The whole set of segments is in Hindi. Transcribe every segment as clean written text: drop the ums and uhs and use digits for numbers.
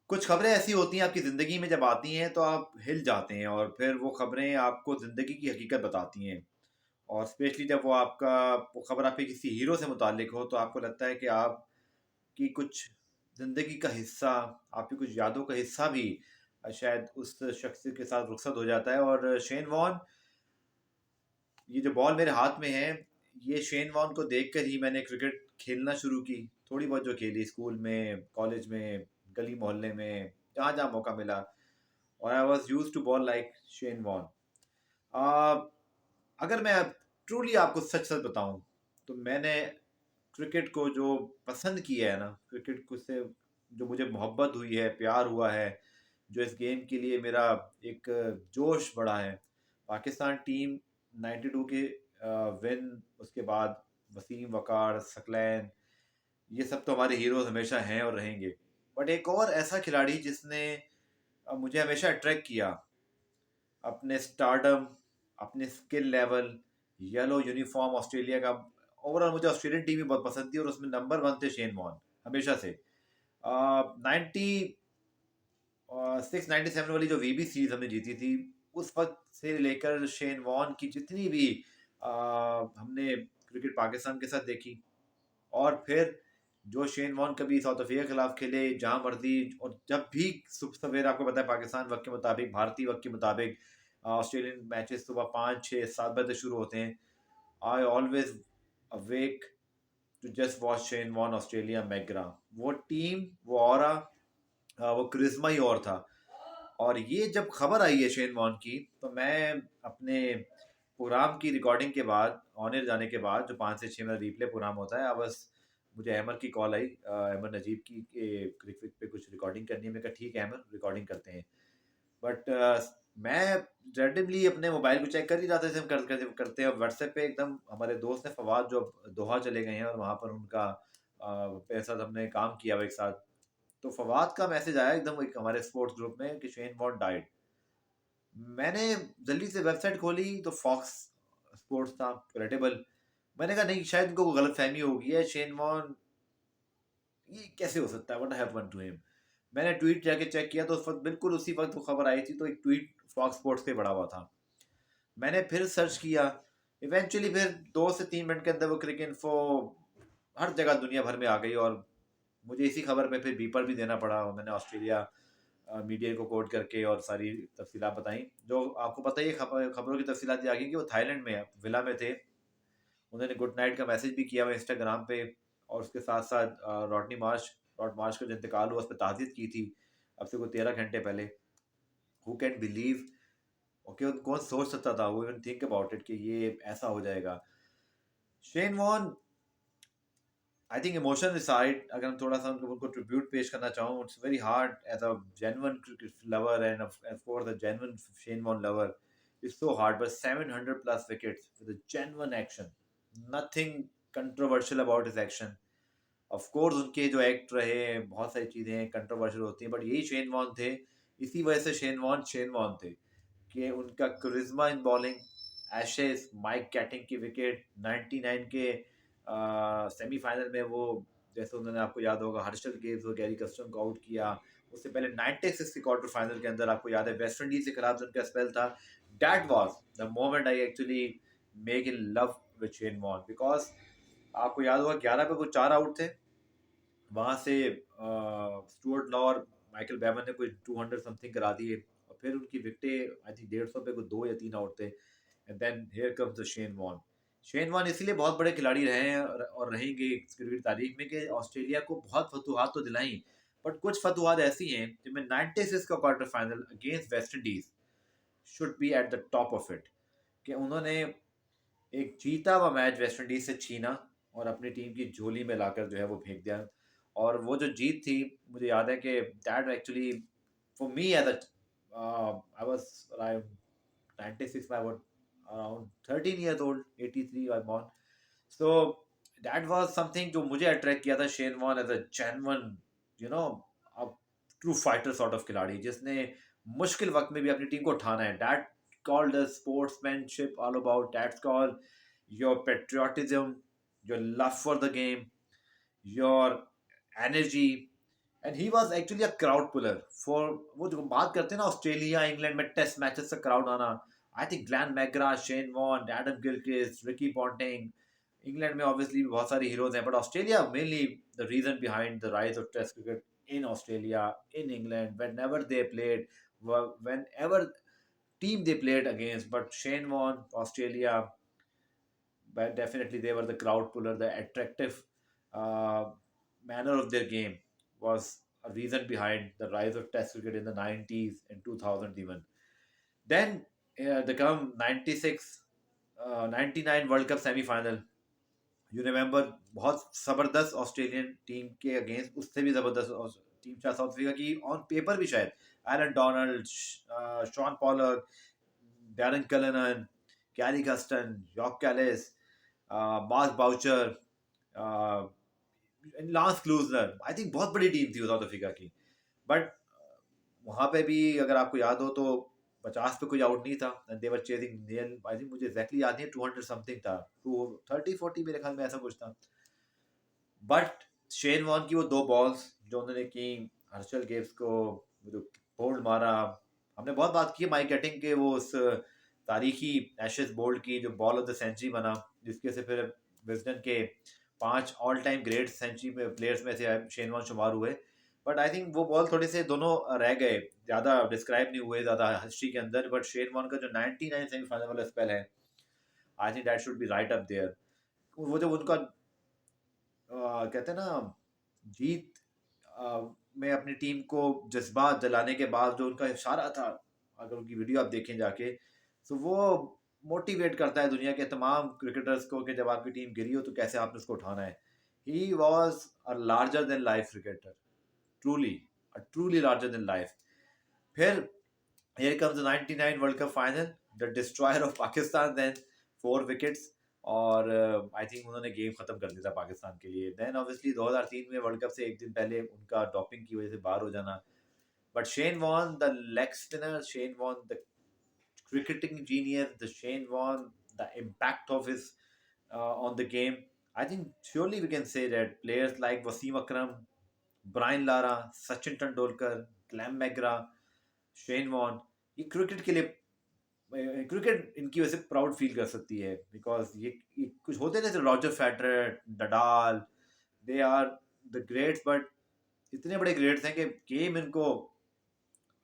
कुछ खबरें ऐसी होती हैं आपकी ज़िंदगी में जब आती हैं तो आप हिल जाते हैं और फिर वो खबरें आपको ज़िंदगी की हकीकत बताती हैं। और स्पेशली जब वो खबर आपके किसी हीरो से मुताल्लिक हो तो आपको लगता है कि आपकी कुछ ज़िंदगी का हिस्सा, आपकी कुछ यादों का हिस्सा भी शायद उस शख्स के साथ रुखसत हो जाता है। और शेन वॉर्न, ये जो बॉल मेरे हाथ में है, ये शेन वॉर्न को देखकर ही मैंने क्रिकेट खेलना शुरू की। थोड़ी बहुत जो खेली स्कूल में, कॉलेज में, गली मोहल्ले में, जहाँ-जहाँ मौका मिला। और I was used to bowl like Shane Warne. Uh, अगर मैं ट्रूली आपको सच-सच बताऊँ, तो मैंने क्रिकेट को जो पसंद किया है ना, क्रिकेट को से जो मुझे मोहब्बत हुई है, प्यार हुआ है, जो इस गेम के लिए मेरा एक जोश बढ़ा है, पाकिस्तान टीम 92 के विन, उसके बाद वसीम, वक़ार, सकलैन, ये सब तो हमारे हीरोज़ हमेशा हैं और रहेंगे। बट एक और ऐसा खिलाड़ी जिसने मुझे हमेशा अट्रैक्ट किया, अपने स्टारडम, अपने skill level, yellow uniform Australia का। ओवरऑल मुझे ऑस्ट्रेलियन टीम भी बहुत पसंद थी और उसमें नंबर वन थे शेन वॉर्न, हमेशा से। 96-97 वाली जो वीबी सीरीज हमने जीती थी, उस वक्त से लेकर शेन वॉर्न की जितनी भी हमने क्रिकेट पाकिस्तान के साथ देखी, और फिर जो शेन वॉर्न कभी साउथ अफ्रीका के खिलाफ खेले, जहां मर्जी, और जब भी सुबह सवेरे, आपको पता है पाकिस्तान वक्त के मुताबिक, भारतीय वक्त के मुताबिक ऑस्ट्रेलियन मैचेस सुबह 5, 6, 7 बजे शुरू होते हैं। I always awake to just watch Shane Warne Australia McGrath. वो टीम, वो ऑरा, वो क्रिज्मा ही और था। और ये जब खबर आई है शेन वॉर्न की, तो मैं अपने प्रोग्राम की रिकॉर्डिंग के बाद, ऑन एयर जाने के बाद, जो 5 से 6 मिनट रिप्ले प्रोग्राम होता है, बस मुझे अहमद की कॉल आई, अहमद नजीब की, कि क्रिकेट पे कुछ रिकॉर्डिंग करनी है। मैं कहा ठीक है अहमद, रिकॉर्डिंग करते हैं। बट मैं रैंडमली अपने मोबाइल को चेक कर ही रहा था, जैसे हम करते हैं। व्हाट्सएप पे एकदम हमारे दोस्त हैं फवाद, जो अब दोहा चले गए हैं, और वहाँ पर उनका साथ हमने काम किया हुआ एक साथ। तो फवाद का मैसेज आया एकदम एक हमारे स्पोर्ट्स ग्रुप में कि शेन वॉर्न डाइड। मैंने जल्दी से वेबसाइट खोली तो फॉक्स स्पोर्ट्स था, क्रेडिबल। मैंने कहा नहीं, शायद इनको गलत फहमी होगी है, शेन वॉर्न ये कैसे हो सकता है, व्हाट हैपेंड टू हिम। मैंने ट्वीट जाके चेक किया तो उस वक्त, बिल्कुल उसी वक्त वो खबर आई थी, तो एक ट्वीट फॉक्स स्पोर्ट्स पे पड़ा हुआ था। मैंने फिर सर्च किया। इवेंचुअली फिर 2 से 3 मिनट के अंदर वो क्रिकेट इन्फो हर जगह दुनिया भर में आ गई, और मुझे इसी खबर में फिर बीपर भी देना पड़ा। और मैंने ऑस्ट्रेलिया मीडिया को कोट करके और सारी तफसीलात बताई। जो आपको पता ही है, खबरों की तफसीलात ये आ गई कि वो थाईलैंड में, विला में थे। उन्होंने गुड नाइट का मैसेज भी किया हुआ इंस्टाग्राम पे। और उसके साथ साथ रॉड मार्श का जो इंतकाल हुआ, उस पर ताज़ियत की थी, अब से कोई 13 घंटे पहले। हु कैन बिलीव, ओके, कौन सोच सकता था, वो इवन थिंक अबाउट इट, कि ये ऐसा हो जाएगा। Shane Warne, I think emotion decide, अगर हम थोड़ा सा उनको ट्रिब्यूट पेश करना चाहूँ, it's very hard as a genuine cricket lover and of course a genuine Shane Warne lover. It's so hard, but 700 plus wickets with a genuine action, nothing controversial about his action. Of course उनके जो एक्ट रहे, बहुत सारी चीज़ें कंट्रोवर्शियल होती हैं, बट यही शेन वॉन थे। इसी वजह से शेन वॉन थे, कि उनका करिश्मा इन बॉलिंग, एशेज, माइक कैटिंग की विकेट, 99 के सेमीफाइनल में वो, जैसे उन्होंने, आपको याद होगा, हर्षल गेव्स और गैरी कस्टम को आउट किया। उससे पहले 96 के क्वार्टर फाइनल के अंदर, आपको याद है, वेस्ट इंडीज के खिलाफ जो उनका स्पेल था, that was the moment I actually make in love with Shane Warne. Because आपको याद होगा, 11 पे वो 4 आउट थे। वहाँ से स्टुअर्ट लॉ और माइकल बेवन ने कोई 200 समथिंग करा दिए, और फिर उनकी विकेटें आई थिंक 150 पे कोई 2 या 3 आउट थे। And then here comes the Shane Warne. Shane Warne इसलिए बहुत बड़े खिलाड़ी रहे हैं और रहेंगे क्रिकेट तारीख में, कि ऑस्ट्रेलिया को बहुत फतुहात तो दिलाई, बट कुछ फतुहात ऐसी हैं जिनमें 96 का quarter final against West Indies should be at the top of it. कि उन्होंने एक जीता हुआ मैच वेस्ट इंडीज से छीना और अपनी टीम की झोली में लाकर जो है वो फेंक दिया। और वो जो जीत थी, मुझे याद है कि that actually for me as I was around 96, I was around 13 years old, 83 I born. So that was something जो मुझे अट्रैक्ट किया था Shane Warne as a genuine, you know, a true fighter sort of खिलाड़ी, जिसने मुश्किल वक्त में भी अपनी टीम को उठाना है। That called as sportsmanship, all about that's called your patriotism, your love for the game, your energy, and he was actually a crowd puller for, वो जो बात करते हैं ना ऑस्ट्रेलिया इंग्लैंड में टेस्ट मैचेस से क्राउड आना, I think Glenn McGrath, Shane Warne, Adam Gilchrist, Ricky Ponting, England में ऑब्वियसली बहुत सारे हीरोज हैं, but Australia mainly the reason behind the rise of test cricket in Australia, in England, whenever they played, whenever team they played against, but Shane Warne, Australia, but definitely they were the crowd puller, the attractive uh, manner of their game was a reason behind the rise of Test cricket in the 90s and 2000s even. Then they come 96, 99 World Cup semi-final. You remember बहुत ज़बरदस्त ऑस्ट्रेलियन टीम के अगेंस्ट, उससे भी ज़बरदस्त टीम शायद साउथ अफ्रीका की ऑन पेपर भी शायद, Allan Donald, Shaun Pollock, Daryll Cullinan, Gary Kirsten, यॉर्क Kallis, Mark Boucher, Lance Klusener, I think बहुत बड़ी टीम थी साउथ अफ्रीका की। बट वहाँ पे भी अगर आपको याद हो तो 50 पे कोई आउट नहीं था, देवर चेजिंग नियर, आई थिंक मुझे एग्जैक्टली याद नहीं, 200 समथिंग था, 230-40 मेरे ख्याल में ऐसा कुछ था। बट शेन वॉन की वो दो बॉल्स जो उन्होंने की, हर्षल गेव्स को जो बोल्ड मारा, हमने बहुत बात की है माइक एटिंग के वो उस तारीखी एशेज बोल्ड की जो बॉल ऑफ द सेंचुरी बना, जिसके से फिर विजडन के 5 ऑल टाइम ग्रेट सेंचुरी में प्लेयर्स में से शेन वॉन शुमार हुए। बट आई थिंक वो बॉल थोड़े से दोनों रह गए, ज़्यादा डिस्क्राइब नहीं हुए ज़्यादा हिस्ट्री के अंदर। बट शेन वॉन का जो 99 सेमीफाइनल वाला स्पेल है, I think that should be right up there. वो जब उनका कहते हैं ना जीत में अपनी टीम को जज्बात जलाने के बाद जो उनका इशारा था, अगर उनकी वीडियो आप देखें जाके, तो वो मोटिवेट करता है दुनिया के तमाम क्रिकेटर्स को कि जब आपकी टीम गिरी हो तो कैसे आपने उसको उठाना है। He was a larger than life cricketer, truly, a truly larger than life. फिर here comes the 99 world cup final, the destroyer of Pakistan, then 4 wickets, और आई थिंक उन्होंने गेम खत्म कर दिया था पाकिस्तान के लिए। देन ऑब्वियसली 2003 में वर्ल्ड कप से एक दिन पहले उनका डॉपिंग की वजह से बाहर हो जाना। But Shane won the leg spinner, Shane won the cricketing genius, the Shane Warne, the impact of his on the game. I think surely we can say that players like Wasim Akram, Brian Lara, Sachin Tendulkar, Glenn McGrath, Shane Warne, ये क्रिकेट के लिए, क्रिकेट इनकी वजह से प्राउड फील कर सकती है, बिकॉज ये कुछ होते हैं जैसे Roger Federer, Nadal, they are the greats, but इतने बड़े ग्रेट्स हैं कि गेम इनको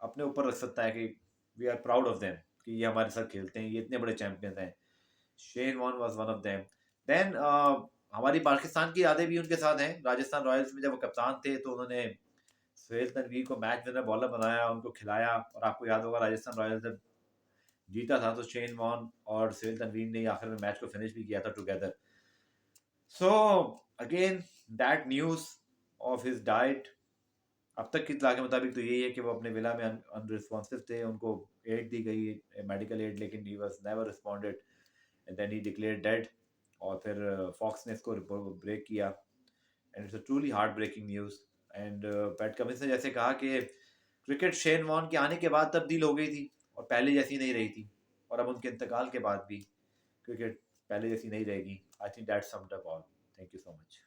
अपने ऊपर रख सकता है कि we are proud of them, कि ये हमारे साथ खेलते हैं, ये इतने बड़े चैंपियंस हैं। Shane Warne was one of them. Then हमारी पाकिस्तान की यादें भी उनके साथ हैं। राजस्थान रॉयल्स में जब वो कप्तान थे तो उन्होंने सुहेल तनवीर को मैच विनर बॉलर बनाया, उनको खिलाया, और आपको याद होगा राजस्थान रॉयल्स जब जीता था तो शेन वॉन और सुहेल तनवीर ने आखिर में मैच को फिनिश भी किया था together. So again that news of his diet, अब तक की इत्तला के मुताबिक तो यही है कि वो अपने विला में अनरिस्पॉन्सिव थे, उनको एड दी गई, मेडिकल एड, लेकिन he was never responded, and then he declared dead. और फिर फॉक्स ने इसको ब्रेक किया, and it's a truly heart breaking news. And Pat Cummins ने जैसे कहा कि क्रिकेट शेन वॉन के आने के बाद तब्दील हो गई थी और पहले जैसी नहीं रही थी, और अब उनके इंतकाल के बाद भी क्रिकेट पहले जैसी नहीं रहेगी। आई think that summed up all. Thank you so much.